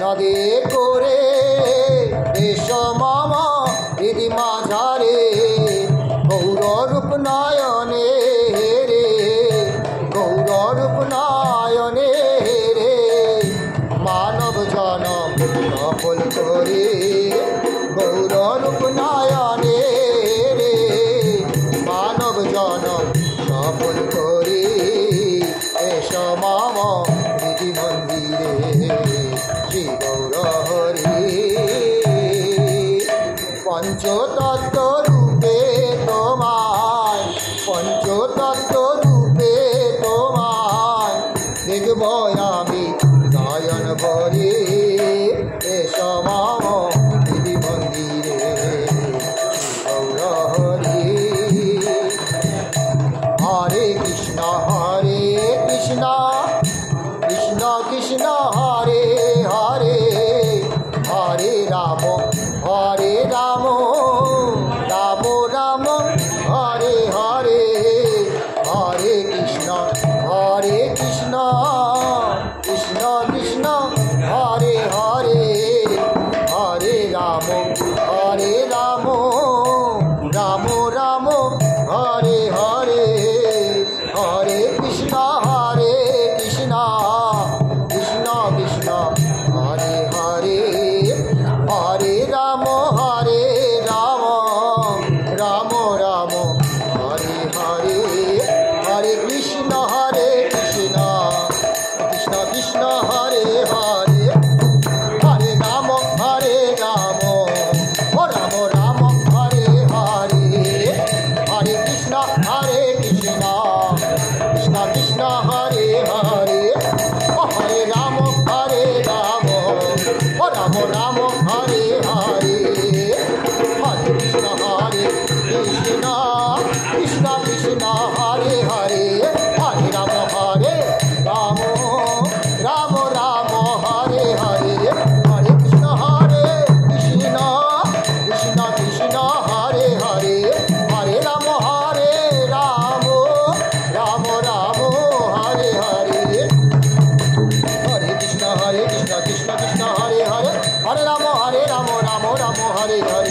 নদী করে দেশ মম হৃদি মাঝারে গৌরূপ নয়নে রে গৌরূপ নয়নে রে মানব জনম সফল করে গৌরূপ নয়নে রে মানব জনম সফল করে এস মম হৃদি মন্দিরে শ্রী গৌর হরি পঞ্চতত্ত্ব রূপে তোমায় পঞ্চতত্ত্ব রূপে তোমায় দেখব আমি নয়ন ভরে এস মম হৃদি মন্দিরে শ্রী গৌর হরি হরে কৃষ্ণ কৃষ্ণ কৃষ্ণ হরে হরে হরে রাম রাম রাম হরে হরে হরে কৃষ্ণ কৃষ্ণ কৃষ্ণ হরে হরে হরে রাম রাম রাম হরে হরে হরে কৃষ্ণ কৃষ্ণ কৃষ্ণ হরে হরে হরে রাম রাম রাম হরে হরে হরে কৃষ্ণ কৃষ্ণ কৃষ্ণ হরে হরে হরে রাম ও রাম রাম হরে হরে হরে কৃষ্ণ কৃষ্ণ কৃষ্ণ হরে হরে হরে রাম ও রাম রাম হরে হরে হরে কৃষ্ণ কৃষ্ণ হরে হরে হরে রাম রাম রাম হরে হরে হরে কৃষ্ণ কৃষ্ণ কৃষ্ণ হরে হরে হরে রাম রাম রাম হরে হরে হরে কৃষ্ণ কৃষ্ণ কৃষ্ণ হরে হরে হরে রাম রাম রাম হরে হরে